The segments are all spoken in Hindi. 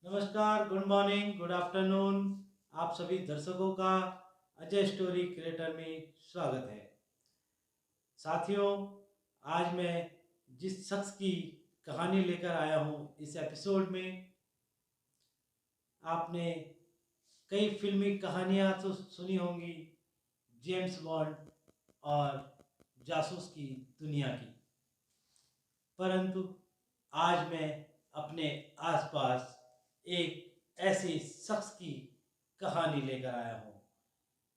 नमस्कार, गुड मॉर्निंग, गुड आफ्टरनून। आप सभी दर्शकों का अजय स्टोरी क्रिएटर में स्वागत है। साथियों, आज मैं जिस शख्स की कहानी लेकर आया हूँ इस एपिसोड में, आपने कई फिल्मी कहानियाँ तो सुनी होंगी, जेम्स बॉन्ड और जासूस की दुनिया की। परंतु आज मैं अपने आसपास एक ऐसे शख्स की कहानी लेकर आया हूँ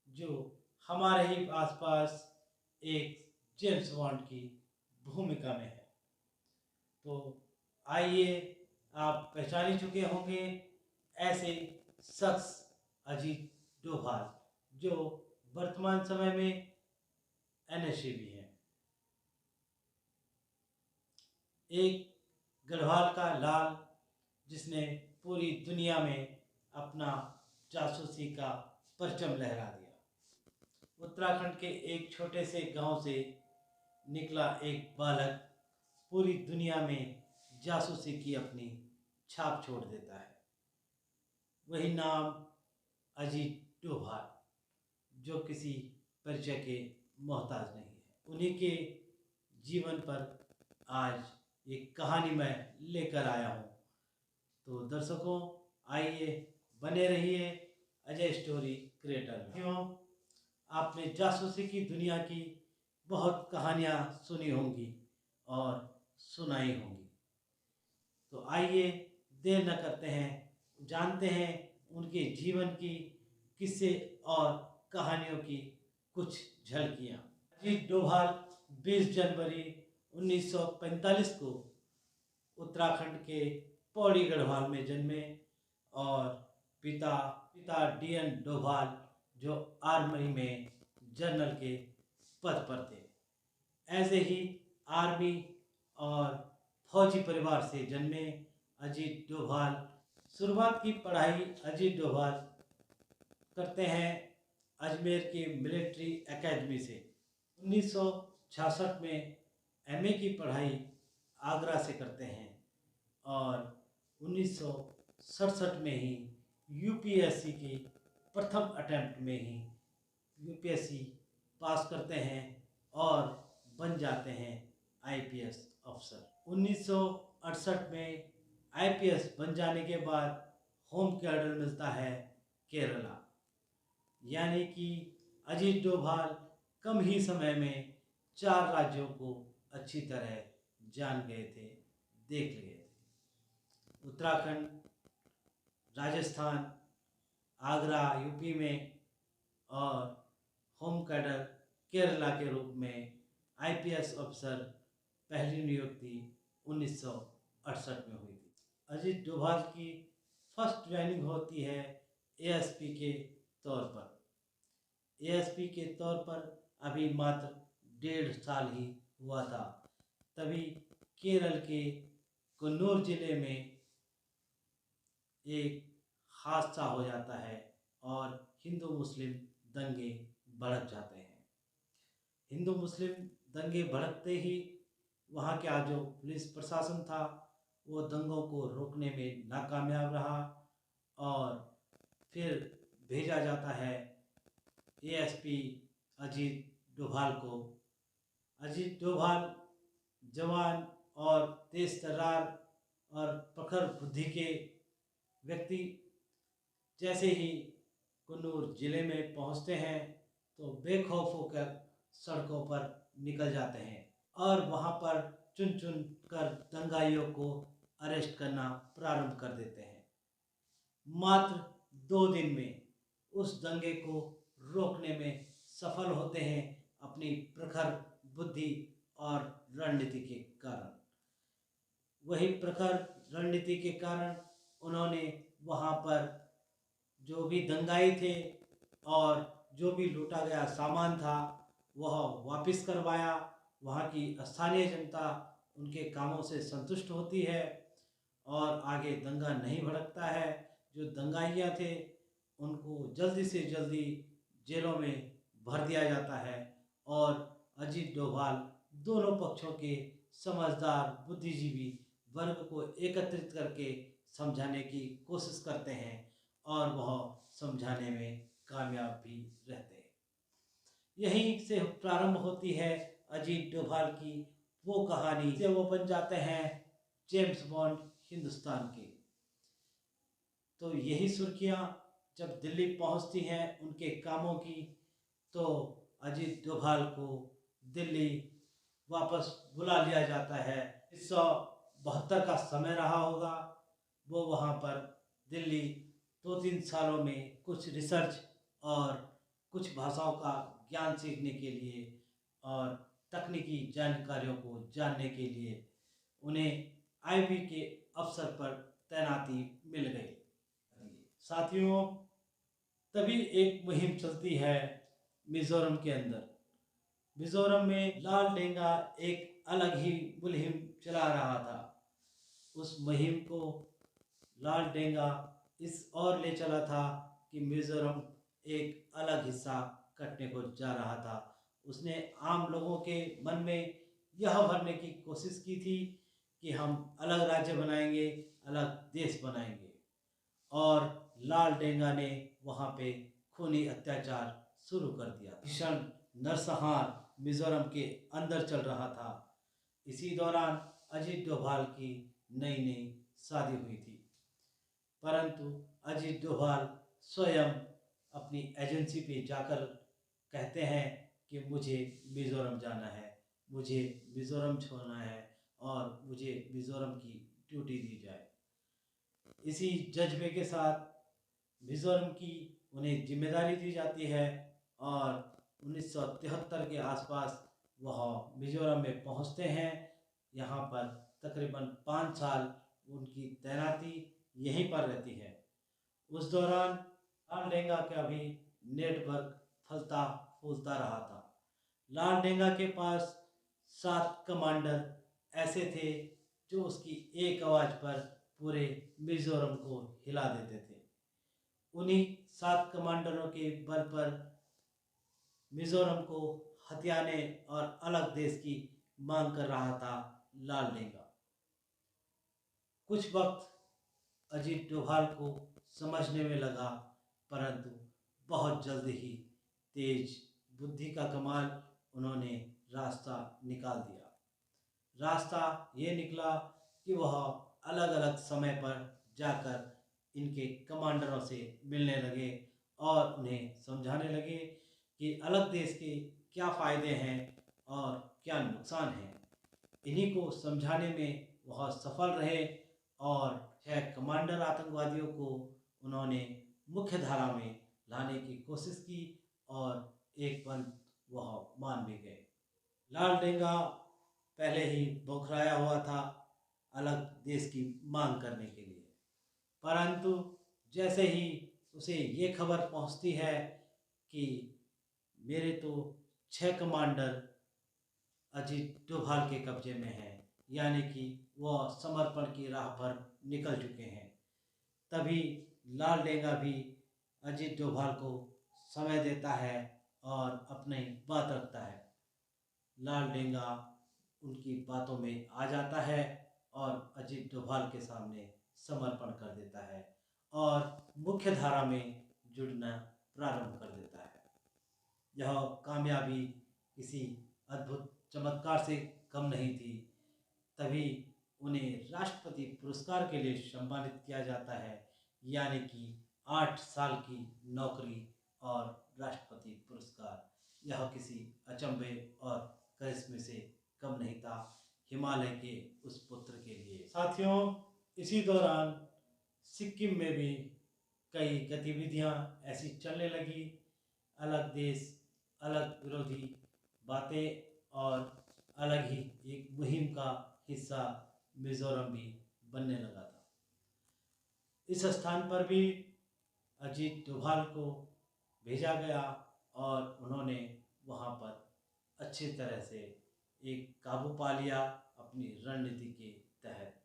जो हमारे ही आसपास एक जेम्स बॉन्ड की भूमिका में है। तो आइए, आप पहचान ही चुके होंगे ऐसे शख्स अजीत डोभाल, जो वर्तमान समय में एनएसए भी हैं। एक गढ़वाल का लाल जिसने पूरी दुनिया में अपना जासूसी का परचम लहरा दिया। उत्तराखंड के एक छोटे से गांव से निकला एक बालक पूरी दुनिया में जासूसी की अपनी छाप छोड़ देता है। वही नाम अजीत डोभाल, जो किसी परिचय के मोहताज नहीं है। उन्हीं के जीवन पर आज एक कहानी मैं लेकर आया हूँ। तो दर्शकों, आइए, बने रहिए अजय स्टोरी क्रिएटर में। क्यों, आपने जासूसी की दुनिया की बहुत कहानियाँ सुनी होंगी और सुनाई होंगी। तो आइए, देर न करते हैं, जानते हैं उनके जीवन की किस्से और कहानियों की कुछ झलकियाँ। अजीत डोभाल 20 जनवरी 1945 को उत्तराखंड के पौड़ी गढ़वाल में जन्मे और पिता पिता डीएन डोभाल, जो आर्मी में जनरल के पद पर थे। ऐसे ही आर्मी और फौजी परिवार से जन्मे अजीत डोभाल शुरुआत की पढ़ाई अजीत डोभाल करते हैं अजमेर के मिलिट्री एकेडमी से। 1966 में एमए की पढ़ाई आगरा से करते हैं और 1967 में ही यूपीएससी की प्रथम अटेम्प्ट में ही यूपीएससी पास करते हैं और बन जाते हैं आईपीएस अफसर। 1968 में आईपीएस बन जाने के बाद होम कैडर मिलता है केरला। यानी कि अजीत डोभाल कम ही समय में 4 राज्यों को अच्छी तरह जान गए थे, देख लिए थे। उत्तराखंड, राजस्थान, आगरा यूपी में और होम कैडर केरला के रूप में आईपीएस अफसर पहली नियुक्ति 1968 में हुई थी। अजीत डोभाल की फर्स्ट ज्वाइनिंग होती है एएसपी के तौर पर। एएसपी के तौर पर अभी मात्र 1.5 साल ही हुआ था, तभी केरल के कन्नौर जिले में एक हादसा हो जाता है और हिंदू मुस्लिम दंगे भड़क जाते हैं। हिंदू मुस्लिम दंगे भड़कते ही वहाँ का जो पुलिस प्रशासन था वो दंगों को रोकने में नाकामयाब रहा और फिर भेजा जाता है एएसपी अजीत डोभाल को। अजीत डोभाल जवान और तेज तर्रार और प्रखर बुद्धि के व्यक्ति जैसे ही कन्नौर जिले में पहुंचते हैं तो बेखौफ होकर सड़कों पर निकल जाते हैं और वहां पर चुन चुन कर दंगाइयों को अरेस्ट करना प्रारंभ कर देते हैं। मात्र 2 दिन में उस दंगे को रोकने में सफल होते हैं अपनी प्रखर बुद्धि और रणनीति के कारण। वही प्रखर रणनीति के कारण उन्होंने वहाँ पर जो भी दंगाई थे और जो भी लूटा गया सामान था वह वापस करवाया। वहाँ की स्थानीय जनता उनके कामों से संतुष्ट होती है और आगे दंगा नहीं भड़कता है। जो दंगाइयाँ थे उनको जल्दी से जल्दी जेलों में भर दिया जाता है और अजीत डोभाल दोनों पक्षों के समझदार बुद्धिजीवी वर्ग को एकत्रित करके समझाने की कोशिश करते हैं और वह समझाने में कामयाब भी रहते हैं। यहीं से प्रारंभ होती है अजीत डोभाल की वो कहानी से वो बन जाते हैं जेम्स बॉन्ड हिंदुस्तान के। तो यही सुर्खियां जब दिल्ली पहुंचती हैं उनके कामों की, तो अजीत डोभाल को दिल्ली वापस बुला लिया जाता है। 1972 का समय रहा होगा। वो वहाँ पर दिल्ली 2-3 सालों में कुछ रिसर्च और कुछ भाषाओं का ज्ञान सीखने के लिए और तकनीकी जानकारियों को जानने के लिए उन्हें आईबी के अवसर पर तैनाती मिल गई। साथियों, तभी एक मुहिम चलती है मिजोरम के अंदर। मिजोरम में लाल डेंगा एक अलग ही मुहिम चला रहा था। उस मुहिम को लाल डेंगा इस और ले चला था कि मिजोरम एक अलग हिस्सा कटने को जा रहा था। उसने आम लोगों के मन में यह भरने की कोशिश की थी कि हम अलग राज्य बनाएंगे, अलग देश बनाएंगे। और लाल डेंगा ने वहाँ पे खूनी अत्याचार शुरू कर दिया। भीषण नरसंहार मिजोरम के अंदर चल रहा था। इसी दौरान अजीत डोभाल की नई नई शादी हुई थी, परंतु अजीत डोभाल स्वयं अपनी एजेंसी पे जाकर कहते हैं कि मुझे मिजोरम जाना है, मुझे मिजोरम छोड़ना है और मुझे मिजोरम की ड्यूटी दी जाए। इसी जज्बे के साथ मिजोरम की उन्हें जिम्मेदारी दी जाती है और 1973 के आसपास वह मिजोरम में पहुंचते हैं। यहाँ पर तकरीबन 5 साल उनकी तैनाती यहीं पर रहती है। उस दौरान लाल डेंगा का भी नेटवर्क फलता फूलता रहा था। लाल डेंगा के पास 7 कमांडर ऐसे थे जो उसकी एक आवाज़ पर पूरे मिजोरम को हिला देते थे। उन्हीं 7 कमांडरों के बल पर मिजोरम को हथियाने और अलग देश की मांग कर रहा था लाल डेंगा। कुछ वक्त अजीत डोभाल को समझने में लगा, परंतु बहुत जल्द ही तेज बुद्धि का कमाल उन्होंने रास्ता निकाल दिया। रास्ता ये निकला कि वह अलग अलग समय पर जाकर इनके कमांडरों से मिलने लगे और उन्हें समझाने लगे कि अलग देश के क्या फ़ायदे हैं और क्या नुकसान हैं। इन्हीं को समझाने में वह सफल रहे और 6 कमांडर आतंकवादियों को उन्होंने मुख्य धारा में लाने की कोशिश की और एक पल वह मान भी गए। लाल डेंगा पहले ही बौखलाया हुआ था अलग देश की मांग करने के लिए, परंतु जैसे ही उसे ये खबर पहुंचती है कि मेरे तो 6 कमांडर अजीत डोभाल के कब्जे में हैं, यानी कि वह समर्पण की राह पर निकल चुके हैं, तभी लाल डेंगा भी अजीत डोभाल को समय देता है और अपनी बात रखता है। लाल डेंगा उनकी बातों में आ जाता है और अजीत डोभाल के सामने समर्पण कर देता है और मुख्य धारा में जुड़ना प्रारंभ कर देता है। यह कामयाबी किसी अद्भुत चमत्कार से कम नहीं थी। तभी उन्हें राष्ट्रपति पुरस्कार के लिए सम्मानित किया जाता है, यानी कि 8 साल की नौकरी और राष्ट्रपति पुरस्कार। यह किसी अचंभे और करिश्मे से कम नहीं था हिमालय के उस पुत्र के लिए। साथियों, इसी दौरान सिक्किम में भी कई गतिविधियां ऐसी चलने लगी। अलग देश, अलग विरोधी बातें और अलग ही एक मुहिम का हिस्सा मिजोरम भी बनने लगा था। इस स्थान पर भी अजीत डोभाल को भेजा गया और उन्होंने वहाँ पर अच्छी तरह से एक काबू पा लिया अपनी रणनीति के तहत।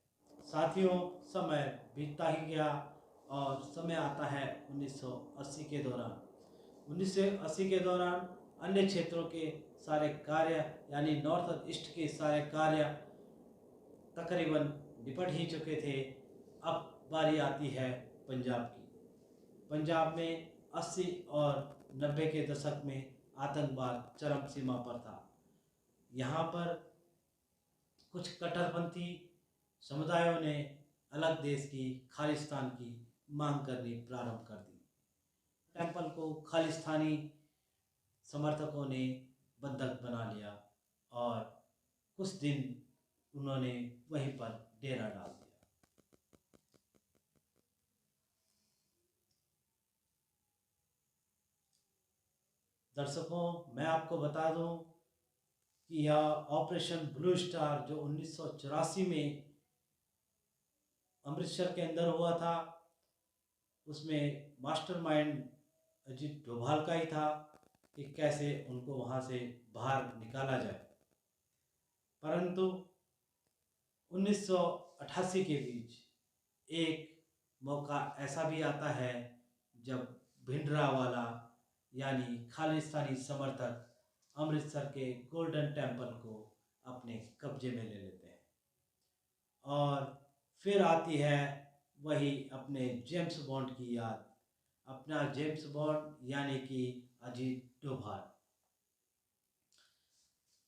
साथियों, समय बीतता ही गया और समय आता है 1980 के दौरान। 1980 के दौरान अन्य क्षेत्रों के सारे कार्य, यानी नॉर्थ ईस्ट के सारे कार्य तकरीबन निपट ही चुके थे। अब बारी आती है पंजाब की। पंजाब में 80 और 90 के दशक में आतंकवाद चरम सीमा पर था। यहाँ पर कुछ कट्टरपंथी समुदायों ने अलग देश की, खालिस्तान की मांग करनी प्रारंभ कर दी। टेम्पल को खालिस्तानी समर्थकों ने बंधक बना लिया और कुछ दिन उन्होंने वहीं पर डेरा डाल दिया। दर्शकों, मैं आपको बता दूं कि यह ऑपरेशन ब्लू स्टार जो 1984 में अमृतसर के अंदर हुआ था, उसमें मास्टरमाइंड अजीत डोभाल का ही था कि कैसे उनको वहाँ से बाहर निकाला जाए। परंतु 1988 के बीच एक मौका ऐसा भी आता है जब भिंडरावाला यानी खालिस्तानी समर्थक अमृतसर के गोल्डन टेम्पल को अपने कब्जे में ले लेते हैं। और फिर आती है वही अपने जेम्स बॉन्ड की याद, अपना जेम्स बॉन्ड यानी कि अजीत डोभाल।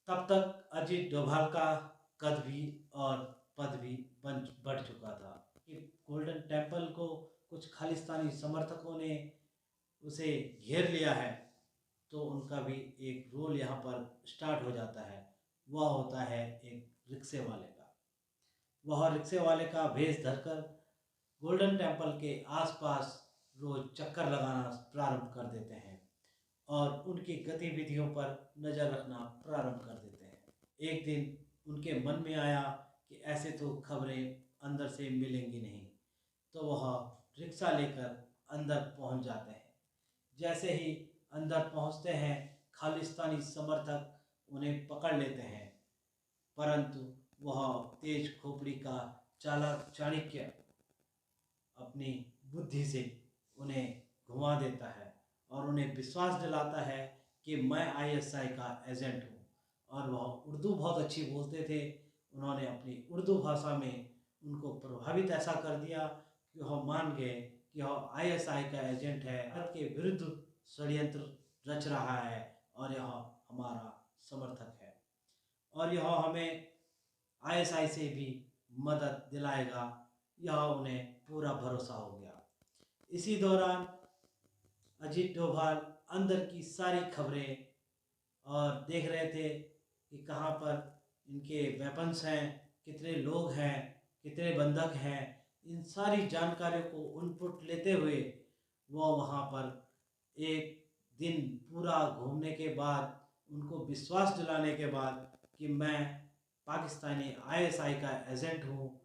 तब तक अजीत डोभाल का कद भी और पद भी बढ़ चुका था कि गोल्डन टेम्पल को कुछ खालिस्तानी समर्थकों ने उसे घेर लिया है, तो उनका भी एक रोल यहाँ पर स्टार्ट हो जाता है। वह होता है एक रिक्शे वाले का। वह रिक्शे वाले का भेष धरकर गोल्डन टेम्पल के आसपास रोज चक्कर लगाना प्रारंभ कर देते हैं और उनकी गतिविधियों पर नज़र रखना प्रारंभ कर देते हैं। एक दिन उनके मन में आया कि ऐसे तो खबरें अंदर से मिलेंगी नहीं, तो वह रिक्शा लेकर अंदर पहुंच जाते हैं। जैसे ही अंदर पहुंचते हैं, खालिस्तानी समर्थक उन्हें पकड़ लेते हैं, परंतु वह तेज खोपड़ी का चालाक चाणक्य अपनी बुद्धि से उन्हें घुमा देता है और उन्हें विश्वास दिलाता है कि मैं आईएसआई का एजेंट हूँ। और वह उर्दू बहुत अच्छी बोलते थे। उन्होंने अपनी उर्दू भाषा में उनको प्रभावित ऐसा कर दिया कि वह मान गए कि वह आईएसआई का एजेंट है, भारत के विरुद्ध षड्यंत्र रच रहा है और यह हमारा समर्थक है और यह हमें आईएसआई से भी मदद दिलाएगा। यह उन्हें पूरा भरोसा हो गया। इसी दौरान अजीत डोभाल अंदर की सारी खबरें और देख रहे थे कि कहाँ पर इनके वेपन्स हैं, कितने लोग हैं, कितने बंधक हैं। इन सारी जानकारियों को इनपुट लेते हुए वो वहाँ पर एक दिन पूरा घूमने के बाद, उनको विश्वास दिलाने के बाद कि मैं पाकिस्तानी आईएसआई का एजेंट हूँ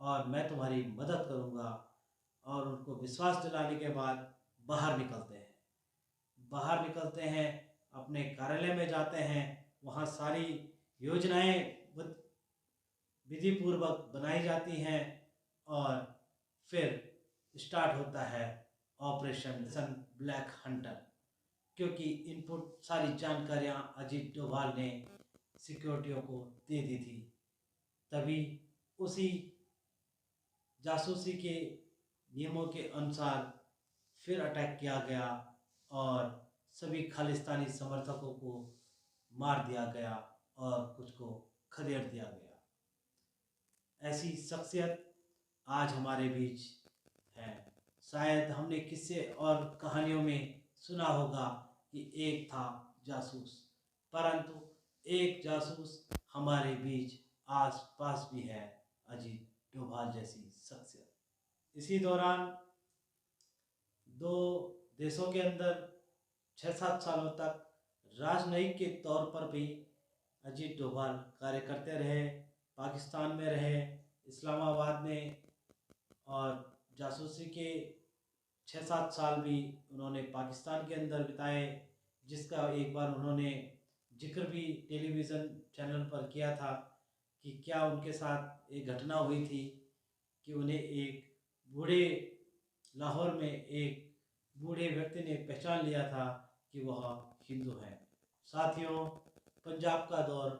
और मैं तुम्हारी मदद करूँगा, और उनको विश्वास दिलाने के बाद बाहर निकलते हैं, अपने कार्यालय में जाते हैं। वहाँ सारी योजनाएं विधि पूर्वक बनाई जाती हैं और फिर स्टार्ट होता है ऑपरेशन ब्लैक हंटर, क्योंकि इनपुट सारी जानकारियां अजीत डोभाल ने सिक्योरिटियों को दे दी थी। तभी उसी जासूसी के नियमों के अनुसार फिर अटैक किया गया और सभी खालिस्तानी समर्थकों को मार दिया गया और कुछ को खदेड़ दिया गया। ऐसी शख्सियत आज हमारे बीच है। शायद हमने किस्से और कहानियों में सुना होगा कि एक था जासूस, परंतु एक जासूस हमारे बीच आस पास भी है, अजीत डोभाल जैसी शख्सियत। इसी दौरान दो देशों के अंदर 6-7 सालों तक राजनयिक के तौर पर भी अजीत डोभाल कार्य करते रहे। पाकिस्तान में रहे, इस्लामाबाद में, और जासूसी के 6-7 साल भी उन्होंने पाकिस्तान के अंदर बिताए, जिसका एक बार उन्होंने जिक्र भी टेलीविज़न चैनल पर किया था कि क्या उनके साथ एक घटना हुई थी कि उन्हें एक बूढ़े लाहौर में एक बूढ़े व्यक्ति ने पहचान लिया था कि वह हिंदू हैं। साथियों, पंजाब का दौर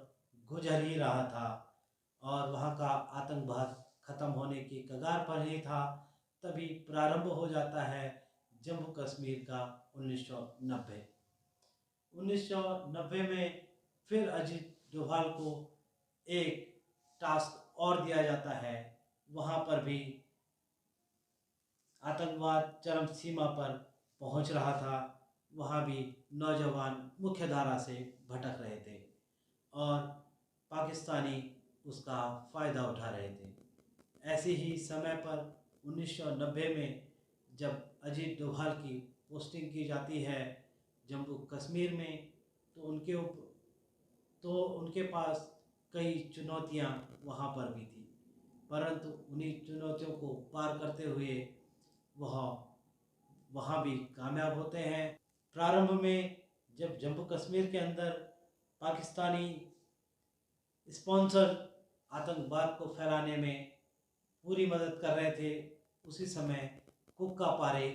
गुजर ही रहा था और वहाँ का आतंकवाद ख़त्म होने की कगार पर ही था तभी प्रारंभ हो जाता है जम्मू कश्मीर का 1990। 1990 में फिर अजीत डोभाल को एक टास्क और दिया जाता है। वहाँ पर भी आतंकवाद चरम सीमा पर पहुँच रहा था। वहाँ भी नौजवान मुख्य धारा से भटक रहे थे और पाकिस्तानी उसका फ़ायदा उठा रहे थे। ऐसे ही समय पर 1990 में जब अजीत डोभाल की पोस्टिंग की जाती है जम्मू कश्मीर में, तो उनके पास कई चुनौतियां वहां पर भी थी, परंतु उन्हीं चुनौतियों को पार करते हुए वह वहाँ भी कामयाब होते हैं। प्रारंभ में जब जम्मू कश्मीर के अंदर पाकिस्तानी स्पॉन्सर आतंकवाद को फैलाने में पूरी मदद कर रहे थे, उसी समय कुक्का पारेख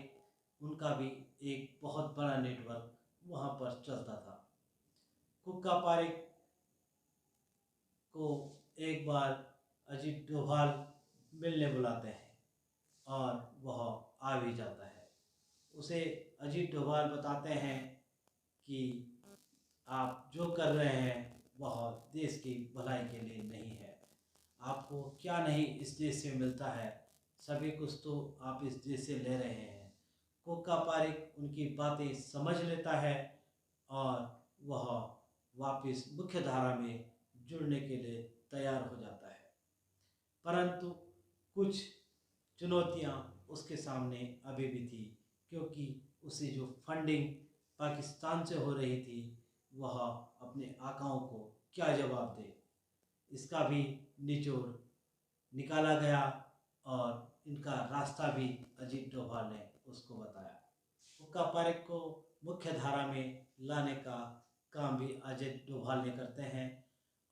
उनका भी एक बहुत बड़ा नेटवर्क वहाँ पर चलता था। कुक्का पारेख को एक बार अजीत डोभाल मिलने बुलाते हैं और वह आ भी जाता है। उसे अजीत डोभाल बताते हैं कि आप जो कर रहे हैं वह देश की भलाई के लिए नहीं है। आपको क्या नहीं इस देश से मिलता है, सभी कुछ तो आप इस देश से ले रहे हैं। कुक्का पारेख उनकी बातें समझ लेता है और वह वापस मुख्य धारा में जुड़ने के लिए तैयार हो जाता है। परंतु कुछ चुनौतियां उसके सामने अभी भी थी, क्योंकि उसे जो फंडिंग पाकिस्तान से हो रही थी वह अपने आकाओं को क्या जवाब दे, इसका भी निचोड़ निकाला गया और इनका रास्ता भी अजीत डोभाल ने उसको बताया। कुक्का पारेख को मुख्य धारा में लाने का काम भी अजीत डोभाल ने करते हैं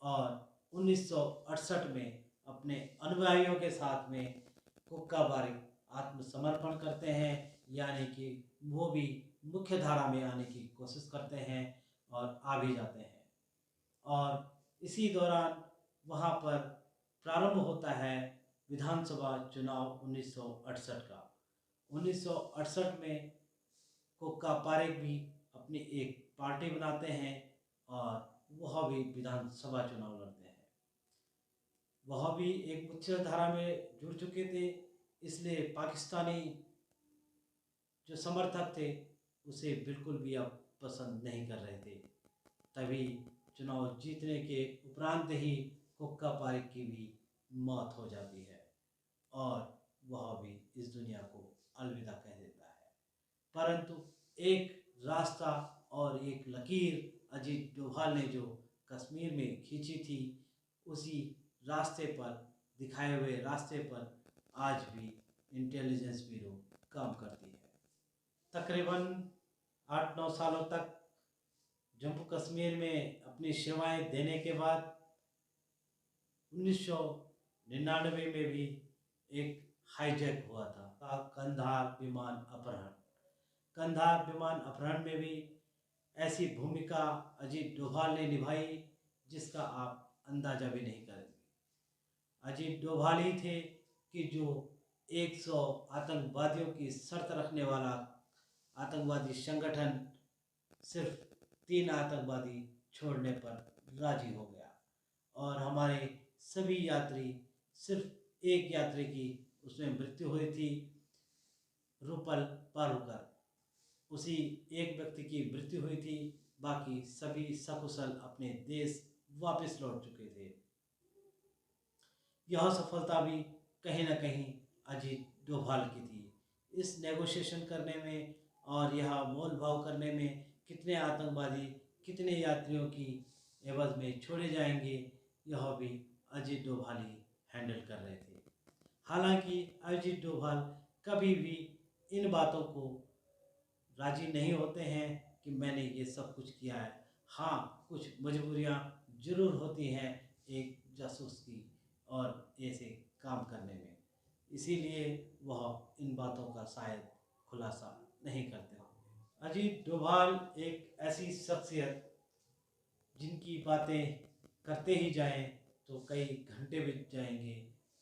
और 1968 में अपने अनुयायियों के साथ में कुक्का पारेख आत्मसमर्पण करते हैं, यानी कि वो भी मुख्य धारा में आने की कोशिश करते हैं और आ भी जाते हैं। और इसी दौरान वहाँ पर प्रारंभ होता है विधानसभा चुनाव 1968 का। 1968 में कुक्का पारेख भी अपनी एक पार्टी बनाते हैं और वह भी विधानसभा चुनाव लड़ते हैं। वह भी एक मुख्य धारा में जुड़ चुके थे, इसलिए पाकिस्तानी जो समर्थक थे उसे बिल्कुल भी अब पसंद नहीं कर रहे थे। तभी चुनाव जीतने के उपरांत ही कुक्का पारेख की भी मौत हो जाती है और वह भी इस दुनिया को अलविदा कह देता है। परंतु एक रास्ता और एक लकीर अजीत डोभाल ने जो कश्मीर में खींची थी, उसी रास्ते पर, दिखाए हुए रास्ते पर आज भी इंटेलिजेंस ब्यूरो काम करती है। तकरीबन 8-9 सालों तक जम्मू कश्मीर में अपनी सेवाएं देने के बाद 1999 में भी एक हाईजैक हुआ था कंधार विमान अपहरण। कंधार विमान अपहरण में भी ऐसी भूमिका अजीत डोभाल ने निभाई जिसका आप अंदाजा भी नहीं करेंगे। अजीत डोभाल ही थे कि जो 100 आतंकवादियों की शर्त रखने वाला आतंकवादी संगठन सिर्फ 3 आतंकवादी छोड़ने पर राजी हो गया और हमारे सभी यात्री, सिर्फ एक यात्री की उसमें मृत्यु हुई थी, रुपल पारूकर। उसी एक व्यक्ति की मृत्यु हुई थी, बाकी सभी सकुशल अपने देश वापस लौट चुके थे। यह सफलता भी कहीं न कहीं अजीत डोभाल की थी। इस नेगोशिएशन करने में और यह मोल भाव करने में कितने आतंकवादी, कितने यात्रियों की एवज में छोड़े जाएंगे, यह भी अजीत डोभाल ही हैंडल कर रहे थे। हालांकि अजीत डोभाल कभी भी इन बातों को राजी नहीं होते हैं कि मैंने ये सब कुछ किया है। हाँ, कुछ मजबूरियाँ जरूर होती हैं एक जासूस की और ऐसे काम करने में, इसीलिए वह इन बातों का शायद खुलासा नहीं करते होंगे। अजीत डोभाल एक ऐसी शख्सियत जिनकी बातें करते ही जाएं तो कई घंटे बीत जाएंगे,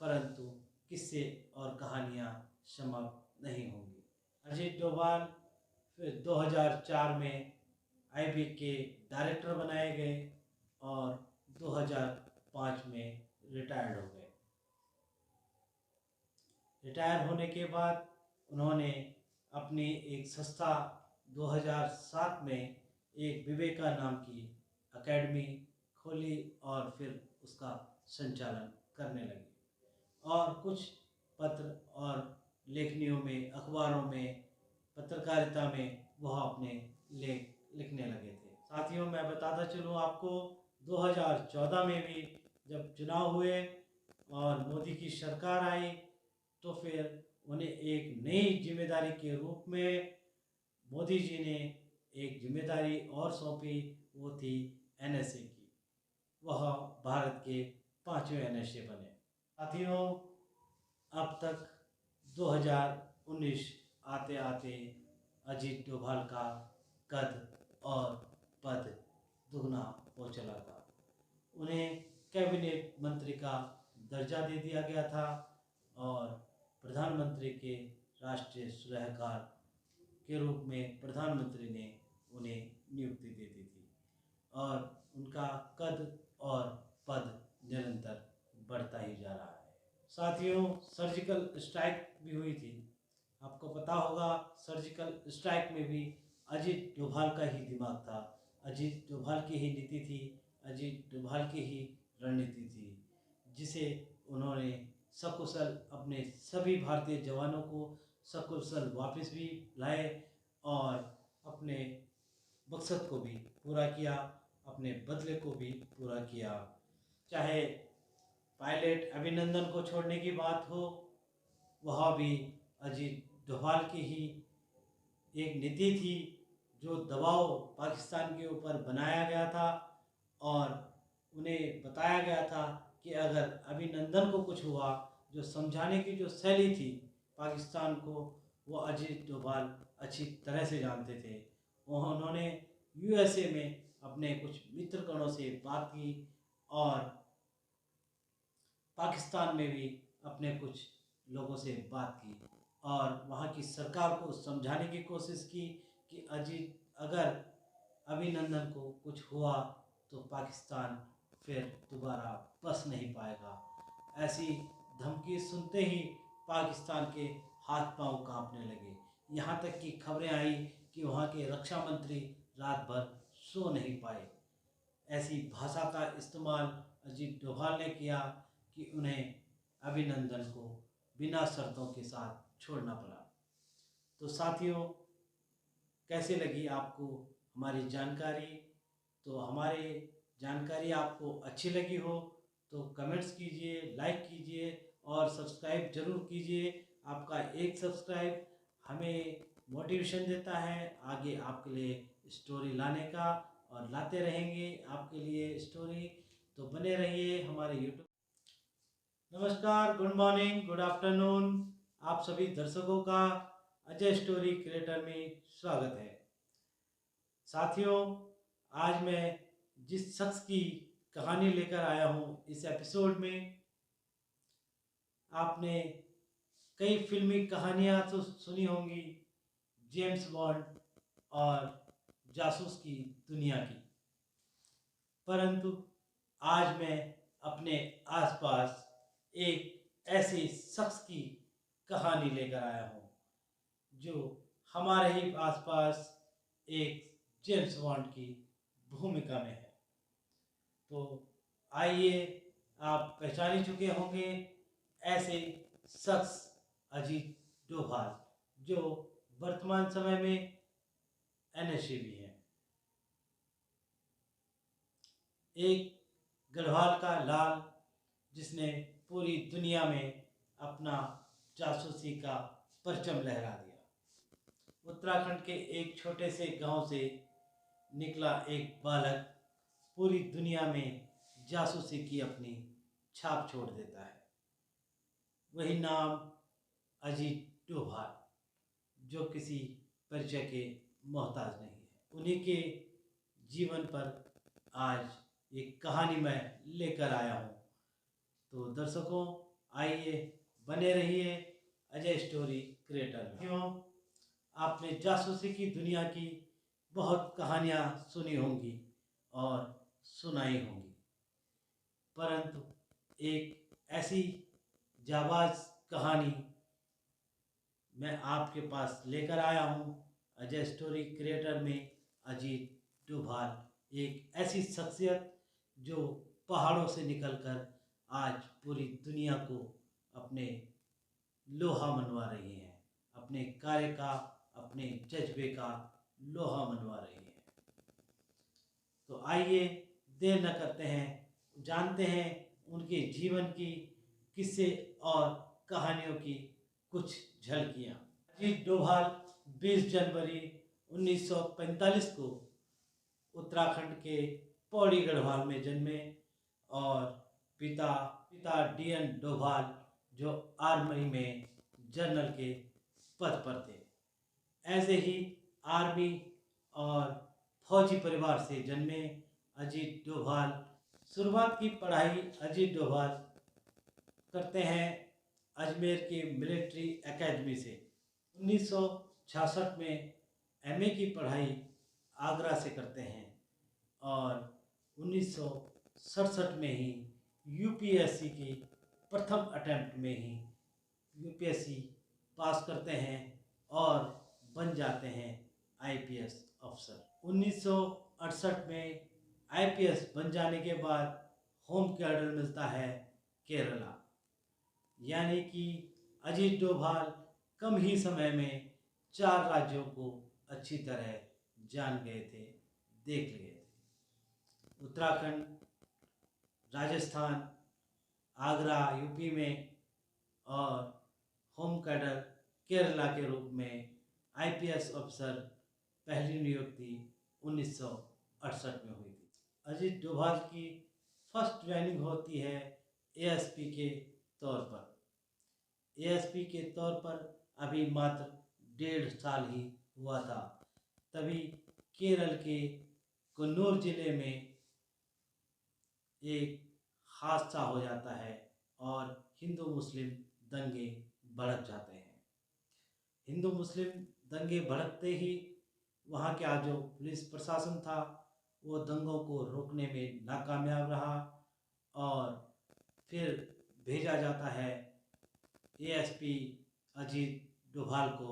परंतु किस्से और कहानियाँ समाप्त नहीं होंगी। अजीत डोभाल फिर 2004 में आईबी के डायरेक्टर बनाए गए और 2005 में रिटायर्ड हो गए। रिटायर होने के बाद उन्होंने अपनी एक संस्था 2007 में एक विवेका नाम की एकेडमी खोली और फिर उसका संचालन करने लगे और कुछ पत्र और लेखनियों में, अखबारों में, पत्रकारिता में वह अपने लेख लिखने लगे थे। साथियों, मैं बताता चलूँ आपको, 2014 में भी जब चुनाव हुए और मोदी की सरकार आई तो फिर उन्हें एक नई जिम्मेदारी के रूप में मोदी जी ने एक जिम्मेदारी और सौंपी, वो थी एनएसए की। वह भारत के 5वें एनएसए बने। साथियों, अब तक 2019 आते आते अजीत डोभाल का कद और पद दुगना हो चला था। उन्हें कैबिनेट मंत्री का दर्जा दे दिया गया था और प्रधानमंत्री के राष्ट्रीय सलाहकार के रूप में प्रधानमंत्री ने उन्हें नियुक्ति दे दी थी और उनका कद और पद निरंतर बढ़ता ही जा रहा है। साथियों, सर्जिकल स्ट्राइक भी हुई थी। आपको पता होगा, सर्जिकल स्ट्राइक में भी अजीत डोभाल का ही दिमाग था, अजीत डोभाल की ही नीति थी, अजीत डोभाल की ही रणनीति थी, जिसे उन्होंने सकुशल अपने सभी भारतीय जवानों को सकुशल वापस भी लाए और अपने मकसद को भी पूरा किया, अपने बदले को भी पूरा किया। चाहे पायलट अभिनंदन को छोड़ने की बात हो, वह भी अजीत डोभाल की ही एक नीति थी, जो दबाव पाकिस्तान के ऊपर बनाया गया था और उन्हें बताया गया था कि अगर अभिनंदन को कुछ हुआ, जो समझाने की जो शैली थी पाकिस्तान को, वो अजीत डोभाल अच्छी तरह से जानते थे। उन्होंने यूएसए में अपने कुछ मित्रगणों से बात की और पाकिस्तान में भी अपने कुछ लोगों से बात की और वहाँ की सरकार को समझाने की कोशिश की कि अगर अभिनंदन को कुछ हुआ तो पाकिस्तान फिर दोबारा बस नहीं पाएगा। ऐसी धमकी सुनते ही पाकिस्तान के हाथ पांव कांपने लगे। यहाँ तक कि खबरें आई कि वहाँ के रक्षा मंत्री रात भर सो नहीं पाए। ऐसी भाषा का इस्तेमाल अजीत डोभाल ने किया कि उन्हें अभिनंदन को बिना शर्तों के साथ छोड़ना पड़ा। तो साथियों, कैसे लगी आपको हमारी जानकारी? तो हमारी जानकारी आपको अच्छी लगी हो तो कमेंट्स कीजिए, लाइक कीजिए और सब्सक्राइब जरूर कीजिए। आपका एक सब्सक्राइब हमें मोटिवेशन देता है आगे आपके लिए स्टोरी लाने का, और लाते रहेंगे आपके लिए स्टोरी। तो बने रहिए हमारे यूट्यूब। नमस्कार, गुड मॉर्निंग, गुड आफ्टरनून, आप सभी दर्शकों का अजय स्टोरी क्रिएटर में स्वागत है। साथियों, आज मैं जिस शख्स की कहानी लेकर आया हूँ इस एपिसोड में, आपने कई फिल्मी कहानियाँ तो सुनी होंगी जेम्स बॉन्ड और जासूस की दुनिया की, परंतु आज मैं अपने आसपास एक ऐसे शख्स की कहानी लेकर आया हूँ जो हमारे ही आसपास एक जेम्स बॉन्ड की भूमिका में है। तो आइए, आप पहचान ही चुके होंगे ऐसे शख्स अजीत डोभाल, जो वर्तमान समय में एनएसए भी हैं। एक गढ़वाल का लाल जिसने पूरी दुनिया में अपना जासूसी का परचम लहरा दिया। उत्तराखंड के एक छोटे से गांव से निकला एक बालक पूरी दुनिया में जासूसी की अपनी छाप छोड़ देता है। वही नाम अजीत डोभाल, जो किसी परिचय के मोहताज नहीं है। उन्हीं के जीवन पर आज एक कहानी मैं लेकर आया हूँ। तो दर्शकों, आइए बने रहिए अजय स्टोरी क्रिएटर में। क्यों, आपने जासूसी की दुनिया की बहुत कहानियाँ सुनी होंगी और सुनाई होंगी, परंतु एक ऐसी जाबाज कहानी मैं आपके पास लेकर आया हूँ। अजय स्टोरी क्रिएटर में अजीत डोभाल एक ऐसी शख्सियत जो पहाड़ों से निकलकर आज पूरी दुनिया को अपने लोहा मनवा रही हैं, अपने कार्य का, अपने जज्बे का लोहा मनवा रही हैं। तो आइए देर न करते हैं, जानते हैं उनके जीवन की किस्से और कहानियों की कुछ झलकियाँ। अजीत डोभाल 20 जनवरी 1945 को उत्तराखंड के पौड़ी गढ़वाल में जन्मे और पिता DN डोभाल जो आर्मी में जनरल के पद पर थे। ऐसे ही आर्मी और फौजी परिवार से जन्मे अजीत डोभाल शुरुआत की पढ़ाई अजीत डोभाल करते हैं अजमेर के मिलिट्री एकेडमी से। 1966 में MA की पढ़ाई आगरा से करते हैं और 1967 में ही UPSC की प्रथम अटेम्प्ट में ही UPSC पास करते हैं और बन जाते हैं IPS अफसर। 1968 में IPS बन जाने के बाद होम कैडर मिलता है केरला, यानी कि अजीत डोभाल कम ही समय में 4 राज्यों को अच्छी तरह जान गए थे, देख लिए थे। उत्तराखंड, राजस्थान, आगरा UP में और होम कैडर केरला के रूप में IPS अफसर पहली नियुक्ति 1968 में हुई थी। अजीत डोभाल की फर्स्ट ज्वाइनिंग होती है ASP के तौर पर। ASP के तौर पर अभी मात्र 1.5 साल ही हुआ था, तभी केरल के कन्नूर जिले में एक हादसा हो जाता है और हिंदू मुस्लिम दंगे भड़क जाते हैं। हिंदू मुस्लिम दंगे भड़कते ही वहाँ का जो पुलिस प्रशासन था वो दंगों को रोकने में नाकामयाब रहा और फिर भेजा जाता है ASP अजीत डोभाल को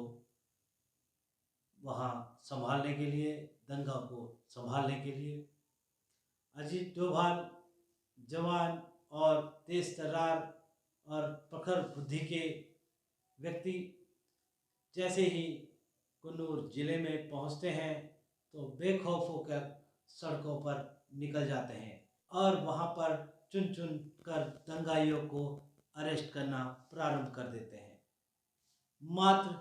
वहाँ संभालने के लिए, दंगा को संभालने के लिए। अजीत डोभाल जवान और तेज तर्रार और प्रखर बुद्धि के व्यक्ति जैसे ही कन्नूर जिले में पहुंचते हैं तो बेखौफ होकर सड़कों पर निकल जाते हैं और वहां पर चुन चुन कर दंगाइयों को अरेस्ट करना प्रारंभ कर देते हैं। मात्र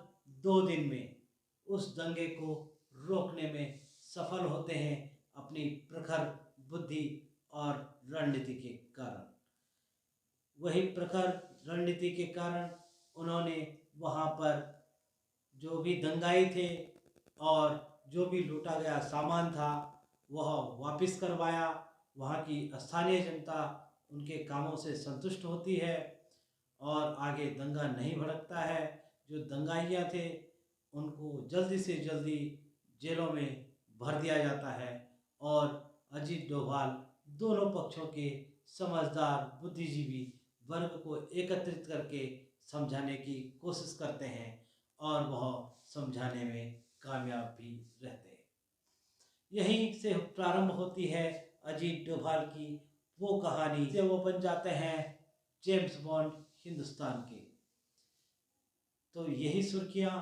2 दिन में उस दंगे को रोकने में सफल होते हैं अपनी प्रखर बुद्धि और रणनीति के कारण। वही प्रखर रणनीति के कारण उन्होंने वहाँ पर जो भी दंगाई थे और जो भी लूटा गया सामान था वह वापस करवाया। वहाँ की स्थानीय जनता उनके कामों से संतुष्ट होती है और आगे दंगा नहीं भड़कता है। जो दंगाइयाँ थे उनको जल्दी से जल्दी जेलों में भर दिया जाता है और अजीत डोभाल दोनों पक्षों के समझदार बुद्धिजीवी वर्ग को एकत्रित करके समझाने की कोशिश करते हैं और वह समझाने में कामयाब भी रहते हैं। यहीं से प्रारंभ होती है अजीत डोभाल की वो कहानी से वो बन जाते हैं जेम्स बॉन्ड हिंदुस्तान के। तो यही सुर्खियाँ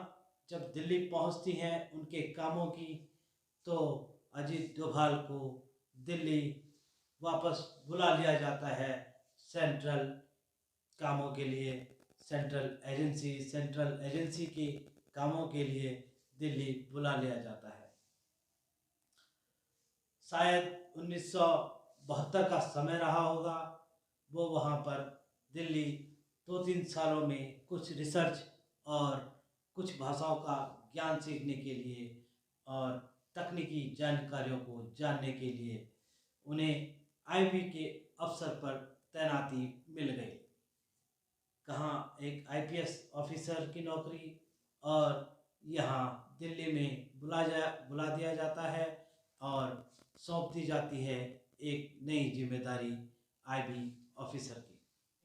जब दिल्ली पहुंचती हैं उनके कामों की, तो अजीत डोभाल को दिल्ली वापस बुला लिया जाता है सेंट्रल कामों के लिए। सेंट्रल एजेंसी के कामों के लिए दिल्ली बुला लिया जाता है। शायद 1972 का समय रहा होगा। वो वहाँ पर दिल्ली 2-3 सालों में कुछ रिसर्च और कुछ भाषाओं का ज्ञान सीखने के लिए और तकनीकी जानकारियों को जानने के लिए उन्हें IB के अवसर पर तैनाती मिल गई। कहाँ एक आईपीएस ऑफिसर की नौकरी, और यहाँ दिल्ली में बुला दिया जाता है और सौंप दी जाती है एक नई जिम्मेदारी आईबी ऑफिसर की।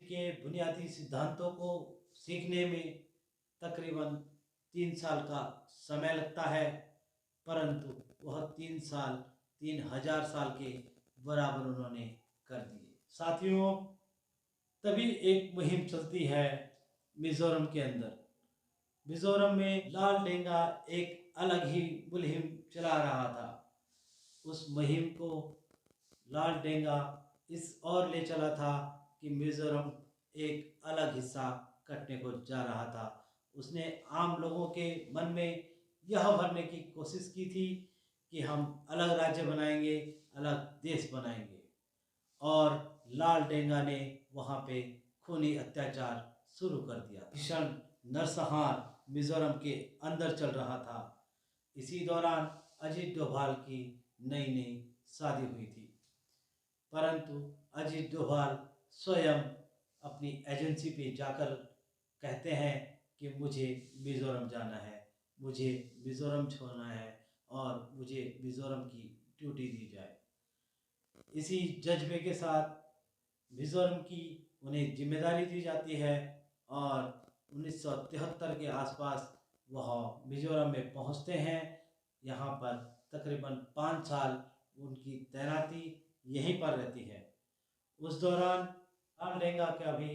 के बुनियादी सिद्धांतों को सीखने में तकरीबन 3 साल का समय लगता है, परंतु वह 3 साल 3000 साल के बराबर उन्होंने कर दिए। साथियों, तभी एक मुहिम चलती है मिजोरम के अंदर। मिजोरम में लाल डेंगा एक अलग ही मुहिम चला रहा था। उस मुहिम को लाल डेंगा इस ओर ले चला था कि मिजोरम एक अलग हिस्सा कटने को जा रहा था। उसने आम लोगों के मन में यह भरने की कोशिश की थी कि हम अलग राज्य बनाएंगे, अलग देश बनाएंगे, और लाल डेंगा ने वहाँ पे खूनी अत्याचार शुरू कर दिया। भीषण नरसंहार मिजोरम के अंदर चल रहा था। इसी दौरान अजीत डोभाल की नई नई शादी हुई थी, परंतु अजीत डोभाल स्वयं अपनी एजेंसी पे जाकर कहते हैं कि मुझे मिजोरम जाना है, मुझे मिजोरम छोड़ना है और मुझे मिजोरम की ड्यूटी दी जाए। इसी जज्बे के साथ मिजोरम की उन्हें जिम्मेदारी दी जाती है और 1973 के आसपास वह मिजोरम में पहुंचते हैं। यहाँ पर तकरीबन 5 साल उनकी तैनाती यहीं पर रहती है। उस दौरान लाल डेंगा का भी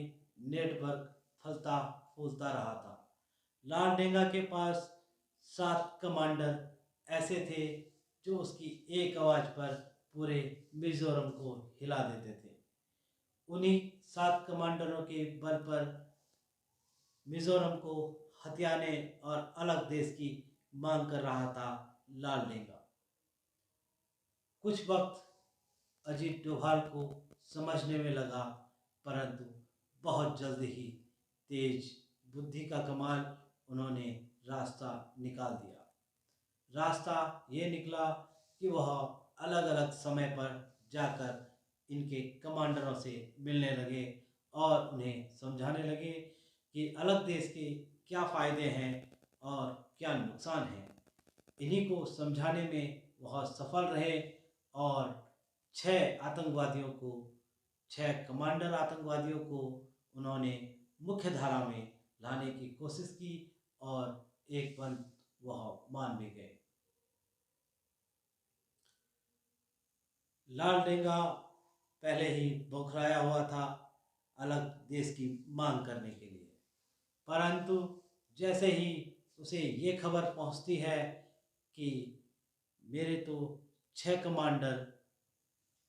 नेटवर्क फलता फूलता रहा था। लाल डेंगा के पास 7 कमांडर ऐसे थे जो उसकी एक आवाज़ पर पूरे मिजोरम को हिला देते थे। उन्हीं 7 कमांडरों के बल पर मिजोरम को हथियाने और अलग देश की मांग कर रहा था लाल डेंगा। कुछ वक्त अजीत डोभाल को समझने में लगा, परंतु बहुत जल्द ही तेज बुद्धि का कमाल उन्होंने रास्ता निकाल दिया। रास्ता ये निकला कि वह अलग अलग समय पर जाकर इनके कमांडरों से मिलने लगे और उन्हें समझाने लगे कि अलग देश के क्या फ़ायदे हैं और क्या नुकसान हैं। इन्हीं को समझाने में वह सफल रहे और 6 कमांडर आतंकवादियों को उन्होंने मुख्य धारा में लाने की कोशिश की और एक पल वह मान भी गए। लाल डेंगा पहले ही बौखलाया हुआ था अलग देश की मांग करने के लिए, परंतु जैसे ही उसे ये खबर पहुंचती है कि मेरे तो 6 कमांडर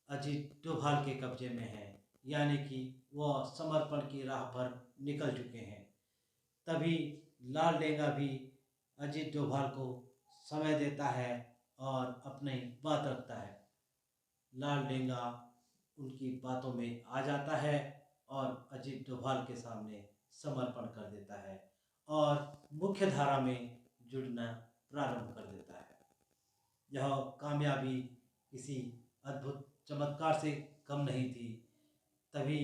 अजीत डोभाल के कब्जे में हैं, यानी कि वह समर्पण की राह पर निकल चुके हैं, तभी लाल डेंगा भी अजीत डोभाल को समय देता है और अपनी बात रखता है। लाल डेंगा उनकी बातों में आ जाता है और अजीत डोभाल के सामने समर्पण कर देता है और मुख्य धारा में जुड़ना प्रारंभ कर देता है। यह कामयाबी किसी अद्भुत चमत्कार से कम नहीं थी। तभी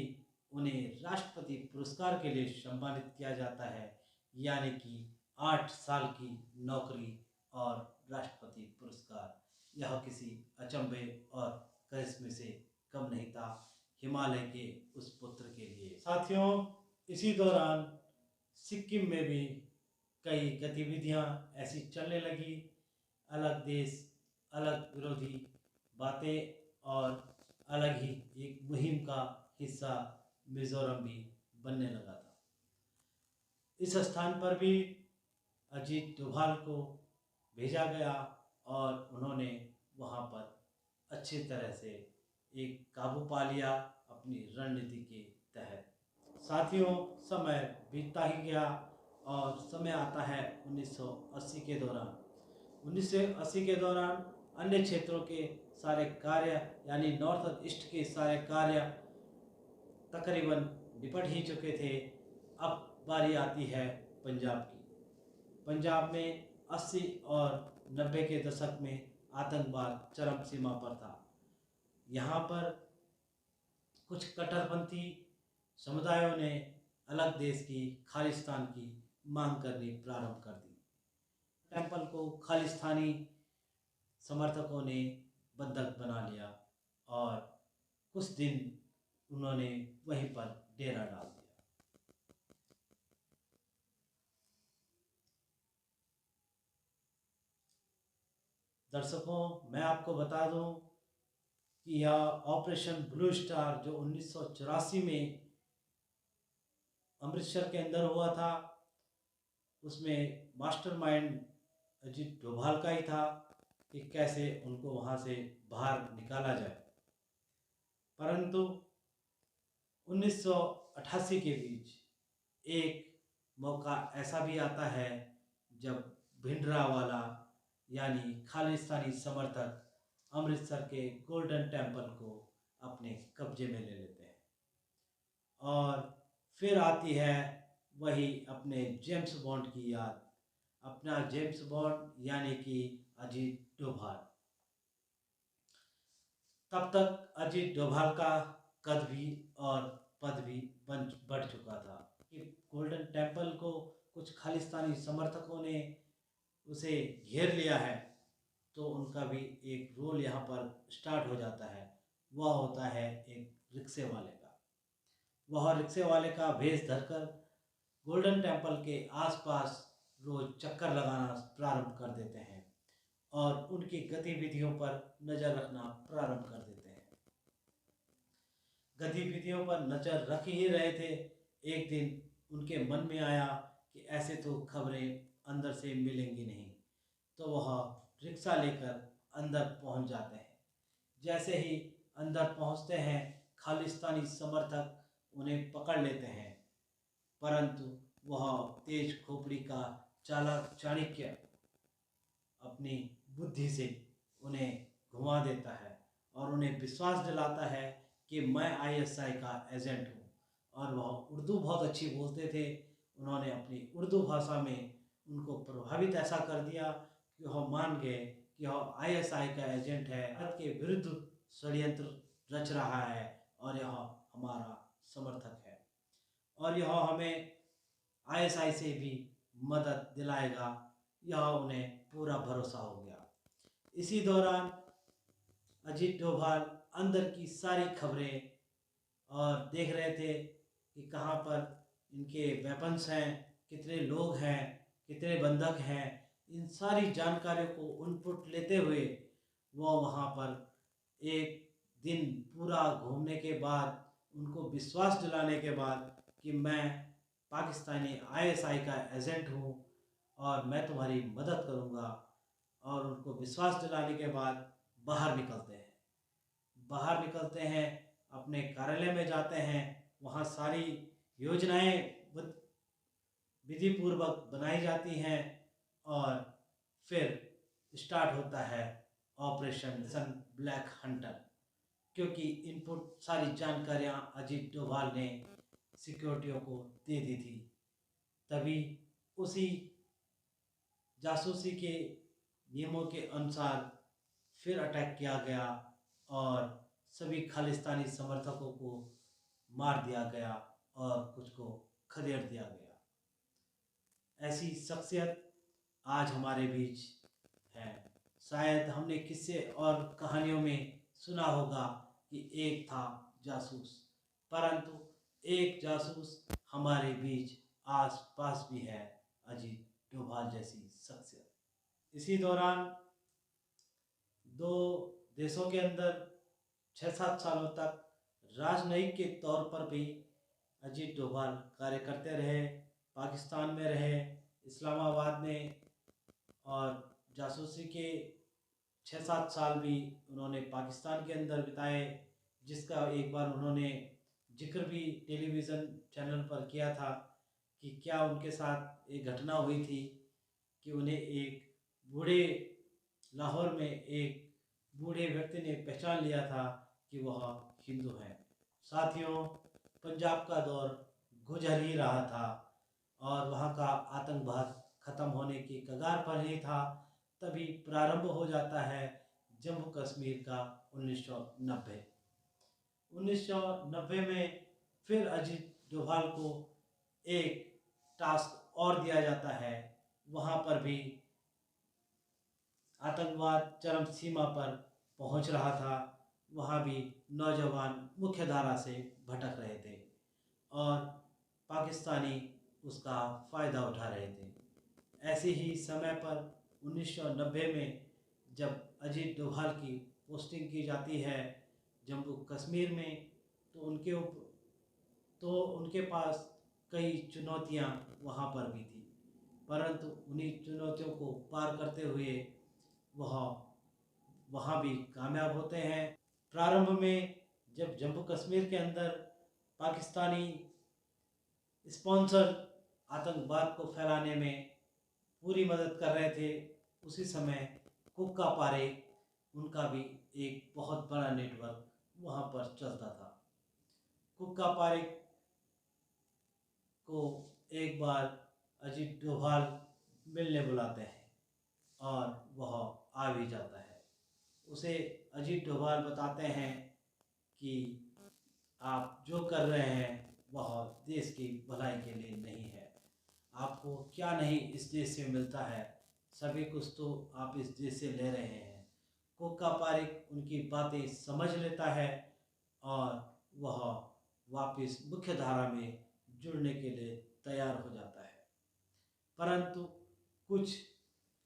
उन्हें राष्ट्रपति पुरस्कार के लिए सम्मानित किया जाता है, यानी कि 8 साल की नौकरी और राष्ट्रपति पुरस्कार। यह किसी अचंभे और करिश्मे से कम नहीं था हिमालय के उस पुत्र के लिए। साथियों, इसी दौरान सिक्किम में भी कई गतिविधियां ऐसी चलने लगी। अलग देश, अलग विरोधी बातें और अलग ही एक मुहिम का हिस्सा मिजोरम भी बनने लगा था। इस स्थान पर भी अजीत डोभाल को भेजा गया और उन्होंने वहाँ पर अच्छी तरह से एक काबू पा लिया अपनी रणनीति के तहत। साथियों, समय बीतता ही गया और समय आता है 1980 के दौरान। 1980 के दौरान अन्य क्षेत्रों के सारे कार्य, यानी नॉर्थ ईस्ट के सारे कार्य तकरीबन निपट ही चुके थे। अब बारी आती है पंजाब की। पंजाब में 80 और 90 के दशक में आतंकवाद चरम सीमा पर था। यहाँ पर कुछ कट्टरपंथी समुदायों ने अलग देश की खालिस्तान की मांग करनी प्रारंभ कर दी। टेम्पल को खालिस्तानी समर्थकों ने बंधक बना लिया और कुछ दिन उन्होंने वहीं पर डेरा डाल दिया। दर्शकों, मैं आपको बता दूं कि यह ऑपरेशन ब्लू स्टार जो 1984 में अमृतसर के अंदर हुआ था, उसमें मास्टरमाइंड अजीत डोभाल का ही था कि कैसे उनको वहाँ से बाहर निकाला जाए। परंतु 1988 के बीच एक मौका ऐसा भी आता है जब भिंडरावाला यानी खालिस्तानी समर्थक अमृतसर के गोल्डन टेम्पल को अपने कब्जे में ले लेते हैं और फिर आती है वही अपने जेम्स बॉन्ड की याद, अपना जेम्स बॉन्ड यानी कि अजीत डोभाल। तब तक अजीत डोभाल का कद भी और पद भी बढ़ चुका था कि गोल्डन टेम्पल को कुछ खालिस्तानी समर्थकों ने उसे घेर लिया है, तो उनका भी एक रोल यहाँ पर स्टार्ट हो जाता है। वह होता है एक रिक्शे वाले का। वह रिक्शे वाले का भेष धरकर गोल्डन टेम्पल के आसपास रोज चक्कर लगाना प्रारंभ कर देते हैं और उनकी गतिविधियों पर नज़र रखना प्रारंभ कर देते हैं। गतिविधियों पर नज़र रख ही रहे थे, एक दिन उनके मन में आया कि ऐसे तो खबरें अंदर से मिलेंगी नहीं, तो वह रिक्शा लेकर अंदर पहुंच जाते हैं। जैसे ही अंदर पहुंचते हैं, खालिस्तानी समर्थक उन्हें पकड़ लेते हैं, परंतु वह तेज खोपड़ी का चालाक चाणक्य अपनी बुद्धि से उन्हें घुमा देता है और उन्हें विश्वास दिलाता है कि मैं आईएसआई का एजेंट हूँ। और वह उर्दू बहुत अच्छी बोलते थे। उन्होंने अपनी उर्दू भाषा में उनको प्रभावित ऐसा कर दिया कि वह मान गए कि वह आईएसआई का एजेंट है, भारत के विरुद्ध षड्यंत्र रच रहा है और यह हमारा समर्थक है और यह हमें आईएसआई से भी मदद दिलाएगा। यह उन्हें पूरा भरोसा हो गया। इसी दौरान अजीत डोभाल अंदर की सारी खबरें और देख रहे थे कि कहाँ पर इनके वेपन्स हैं, कितने लोग हैं, कितने बंधक हैं। इन सारी जानकारियों को इनपुट लेते हुए वो वहाँ पर एक दिन पूरा घूमने के बाद उनको विश्वास दिलाने के बाद कि मैं पाकिस्तानी आईएसआई का एजेंट हूँ और मैं तुम्हारी मदद करूँगा, और उनको विश्वास दिलाने के बाद बाहर निकलते हैं, अपने कार्यालय में जाते हैं। वहाँ सारी योजनाएं विधि पूर्वक बनाई जाती हैं और फिर स्टार्ट होता है ऑपरेशन ब्लैक हंटर, क्योंकि इनपुट सारी जानकारियां अजीत डोभाल ने सिक्योरिटियों को दे दी थी। तभी उसी जासूसी के नियमों के अनुसार फिर अटैक किया गया और सभी खालिस्तानी समर्थकों को मार दिया गया और कुछ को खदेड़ दिया गया। ऐसी शख्सियत आज हमारे बीच है। शायद हमने किस्से और कहानियों में सुना होगा कि एक था जासूस, परंतु एक जासूस हमारे बीच आस पास भी है, अजीत डोभाल जैसी शख्सियत। इसी दौरान दो देशों के अंदर 6-7 सालों तक राजनयिक के तौर पर भी अजीत डोभाल कार्य करते रहे। पाकिस्तान में रहे, इस्लामाबाद में, और जासूसी के 6-7 साल भी उन्होंने पाकिस्तान के अंदर बिताए, जिसका एक बार उन्होंने जिक्र भी टेलीविज़न चैनल पर किया था कि क्या उनके साथ एक घटना हुई थी कि उन्हें एक बूढ़े लाहौर में एक बूढ़े व्यक्ति ने पहचान लिया था कि वह हिंदू हैं। साथियों, पंजाब का दौर गुजर ही रहा था और वहाँ का आतंकवाद ख़त्म होने की कगार पर ही था। तभी प्रारंभ हो जाता है जम्मू कश्मीर का 1990 में फिर अजीत डोभाल को एक टास्क और दिया जाता है। वहाँ पर भी आतंकवाद चरम सीमा पर पहुँच रहा था। वहाँ भी नौजवान मुख्य धारा से भटक रहे थे और पाकिस्तानी उसका फ़ायदा उठा रहे थे। ऐसे ही समय पर 1990 में जब अजीत डोभाल की पोस्टिंग की जाती है जम्मू कश्मीर में, तो उनके पास कई चुनौतियां वहाँ पर भी थी, परंतु उन्हीं चुनौतियों को पार करते हुए वह वहाँ भी कामयाब होते हैं। प्रारंभ में जब जम्मू कश्मीर के अंदर पाकिस्तानी स्पॉन्सर आतंकवाद को फैलाने में पूरी मदद कर रहे थे, उसी समय कुक्का पारेख उनका भी एक बहुत बड़ा नेटवर्क वहाँ पर चलता था। कुक्का पारेख को एक बार अजीत डोभाल मिलने बुलाते हैं और वह आ भी जाता है। उसे अजीत डोभाल बताते हैं कि आप जो कर रहे हैं वह देश की भलाई के लिए नहीं है। आपको क्या नहीं इस देश से मिलता है, सभी कुछ तो आप इस देश से ले रहे हैं। कुक्का पारेख उनकी बातें समझ लेता है और वह वापस मुख्य धारा में जुड़ने के लिए तैयार हो जाता है। परंतु कुछ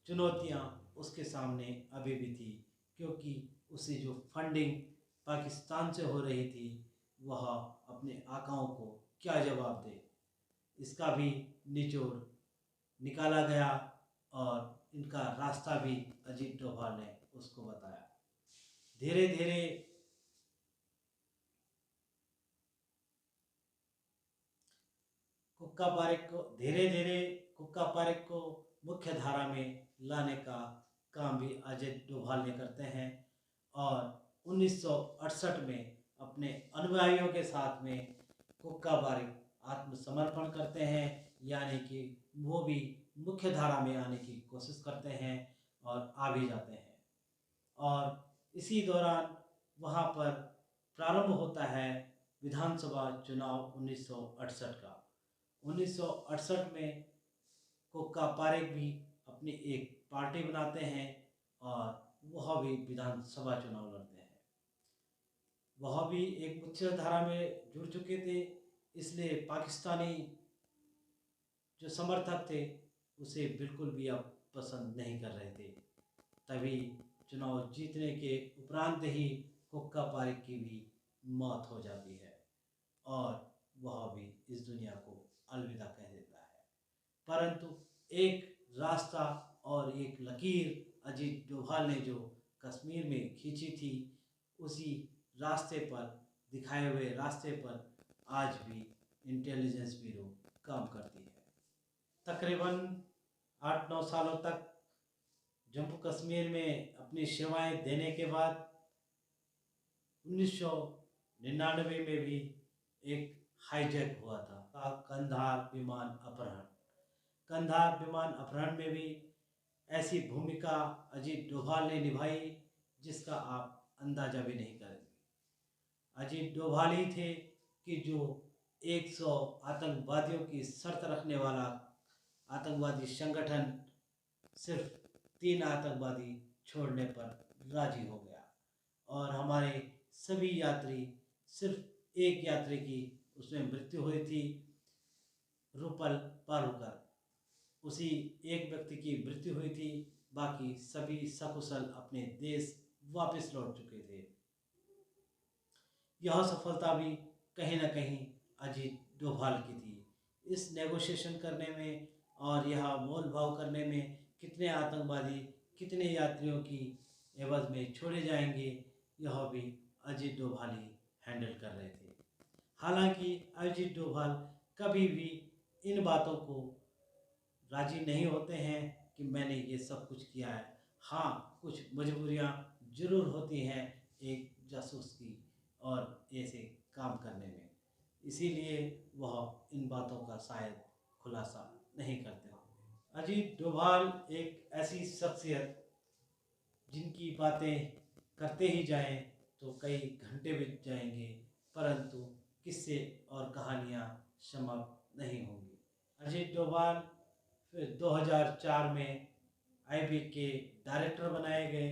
चुनौतियां उसके सामने अभी भी थी, क्योंकि उसे जो फंडिंग पाकिस्तान से हो रही थी वह अपने आकाओं को क्या जवाब दे, इसका भी निचोड़ निकाला गया और इनका रास्ता भी अजीत डोभाल ने उसको बताया। धीरे धीरे कुक्का पारेख को मुख्य धारा में लाने का काम भी अजीत डोभाल ने करते हैं और 1968 में अपने अनुयायियों के साथ में कुक्का पारेख आत्मसमर्पण करते हैं, यानी कि वो भी मुख्य धारा में आने की कोशिश करते हैं और आ भी जाते हैं। और इसी दौरान वहाँ पर प्रारंभ होता है विधानसभा चुनाव 1968 का। 1968 में कुक्का पारेख भी अपनी एक पार्टी बनाते हैं और वह भी विधानसभा चुनाव लड़ते हैं। वह भी एक मुख्य धारा में जुड़ चुके थे, इसलिए पाकिस्तानी जो समर्थक थे उसे बिल्कुल भी अब पसंद नहीं कर रहे थे। तभी चुनाव जीतने के उपरांत ही कुक्का पारेख की भी मौत हो जाती है और वह भी इस दुनिया को अलविदा कह देता है। परंतु एक रास्ता और एक लकीर अजीत डोभाल ने जो कश्मीर में खींची थी, उसी रास्ते पर दिखाए हुए रास्ते पर आज भी इंटेलिजेंस ब्यूरो काम करती है। तकरीबन 8-9 सालों तक जम्मू कश्मीर में अपनी सेवाएं देने के बाद 1999 में भी एक हाईजैक हुआ था कंधार विमान अपहरण। कंधार विमान अपहरण में भी ऐसी भूमिका अजीत डोभाल ने निभाई जिसका आप अंदाजा भी नहीं करेंगे। अजीत डोभाल ही थे कि जो 100 आतंकवादियों की शर्त रखने वाला आतंकवादी संगठन सिर्फ 3 आतंकवादी छोड़ने पर राजी हो गया और हमारे सभी यात्री, सिर्फ एक यात्री की उसमें मृत्यु हुई थी, रुपल पारूकर। उसी एक व्यक्ति की मृत्यु हुई थी, बाकी सभी सकुशल अपने देश वापस लौट चुके थे। यह सफलता भी कहीं न कहीं अजीत डोभाल की थी। इस नेगोशिएशन करने में और यह मोल भाव करने में कितने आतंकवादी कितने यात्रियों की एवज में छोड़े जाएंगे, यह भी अजीत डोभाल ही हैंडल कर रहे थे। हालांकि अजीत डोभाल कभी भी इन बातों को राजी नहीं होते हैं कि मैंने ये सब कुछ किया है। हाँ, कुछ मजबूरियाँ जरूर होती हैं एक जासूस की और ऐसे काम करने में, इसीलिए वह इन बातों का शायद खुलासा नहीं करते होंगे। अजीत डोभाल एक ऐसी शख्सियत जिनकी बातें करते ही जाएं तो कई घंटे बीत जाएंगे, परंतु किस्से और कहानियाँ समाप्त नहीं होंगी। अजीत डोभाल फिर 2004 में आईबी के डायरेक्टर बनाए गए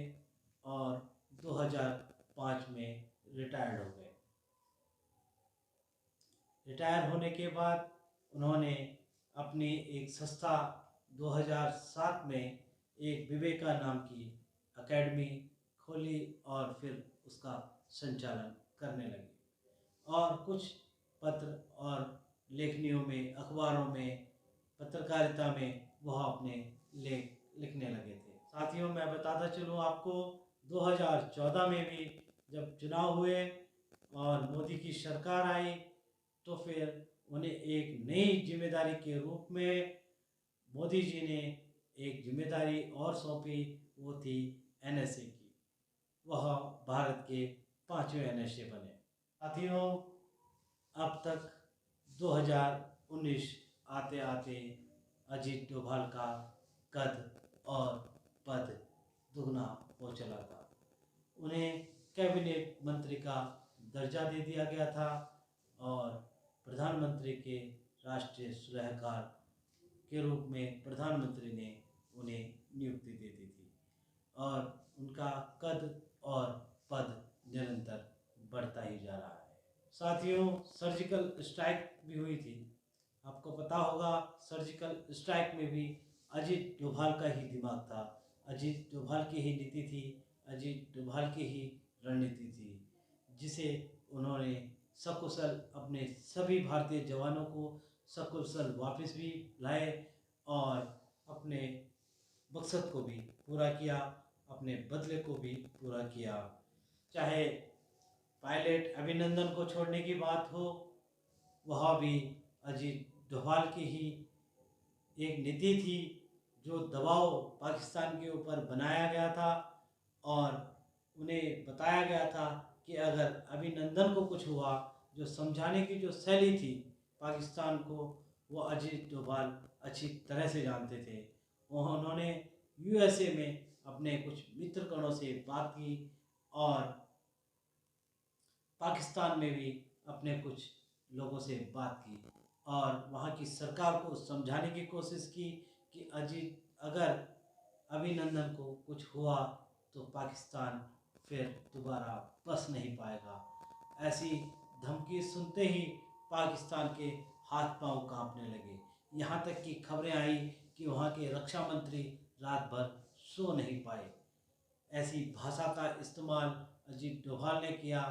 और 2005 में रिटायर्ड हो गए। रिटायर होने के बाद उन्होंने अपनी एक संस्था 2007 में एक विवेका नाम की एकेडमी खोली और फिर उसका संचालन करने लगे और कुछ पत्र और लेखनियों में, अखबारों में, पत्रकारिता में वह अपने लेख लिखने लगे थे। साथियों, मैं बताता चलूँ आपको, 2014 में भी जब चुनाव हुए और मोदी की सरकार आई तो फिर उन्हें एक नई जिम्मेदारी के रूप में मोदी जी ने एक जिम्मेदारी और सौंपी, वो थी एनएसए की। वह भारत के 5वें एनएसए बने। साथियों, अब तक 2019 आते आते अजीत डोभाल का कद और पद दुगना हो चला था। उन्हें कैबिनेट मंत्री का दर्जा दे दिया गया था और प्रधानमंत्री के राष्ट्रीय सलाहकार के रूप में प्रधानमंत्री ने उन्हें नियुक्ति दे दी थी और उनका कद और पद निरंतर बढ़ता ही जा रहा है। साथियों, सर्जिकल स्ट्राइक भी हुई थी। आपको पता होगा, सर्जिकल स्ट्राइक में भी अजीत डोभाल का ही दिमाग था, अजीत डोभाल की ही नीति थी, अजीत डोभाल की ही रणनीति थी, जिसे उन्होंने सकुशल अपने सभी भारतीय जवानों को सकुशल वापस भी लाए और अपने मकसद को भी पूरा किया, अपने बदले को भी पूरा किया। चाहे पायलट अभिनंदन को छोड़ने की बात हो, वह भी अजीत डोभाल की ही एक नीति थी, जो दबाव पाकिस्तान के ऊपर बनाया गया था और उन्हें बताया गया था कि अगर अभिनंदन को कुछ हुआ, जो समझाने की जो शैली थी पाकिस्तान को, वो अजीत डोभाल अच्छी तरह से जानते थे। उन्होंने यूएसए में अपने कुछ मित्रगणों से बात की और पाकिस्तान में भी अपने कुछ लोगों से बात की और वहाँ की सरकार को समझाने की कोशिश की कि अगर अभिनंदन को कुछ हुआ तो पाकिस्तान फिर दोबारा बस नहीं पाएगा। ऐसी धमकी सुनते ही पाकिस्तान के हाथ पांव कांपने लगे। यहाँ तक कि खबरें आई कि वहाँ के रक्षा मंत्री रात भर सो नहीं पाए। ऐसी भाषा का इस्तेमाल अजीत डोभाल ने किया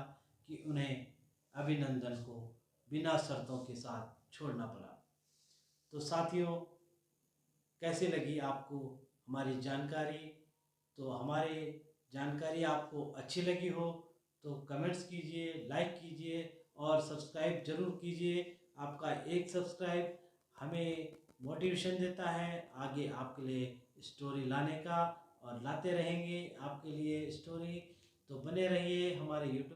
कि उन्हें अभिनंदन को बिना शर्तों के साथ छोड़ना पड़ा। तो साथियों, कैसे लगी आपको हमारी जानकारी? तो हमारी जानकारी आपको अच्छी लगी हो तो कमेंट्स कीजिए, लाइक कीजिए और सब्सक्राइब जरूर कीजिए। आपका एक सब्सक्राइब हमें मोटिवेशन देता है आगे आपके लिए स्टोरी लाने का, और लाते रहेंगे आपके लिए स्टोरी। तो बने रहिए हमारे यूट्यूब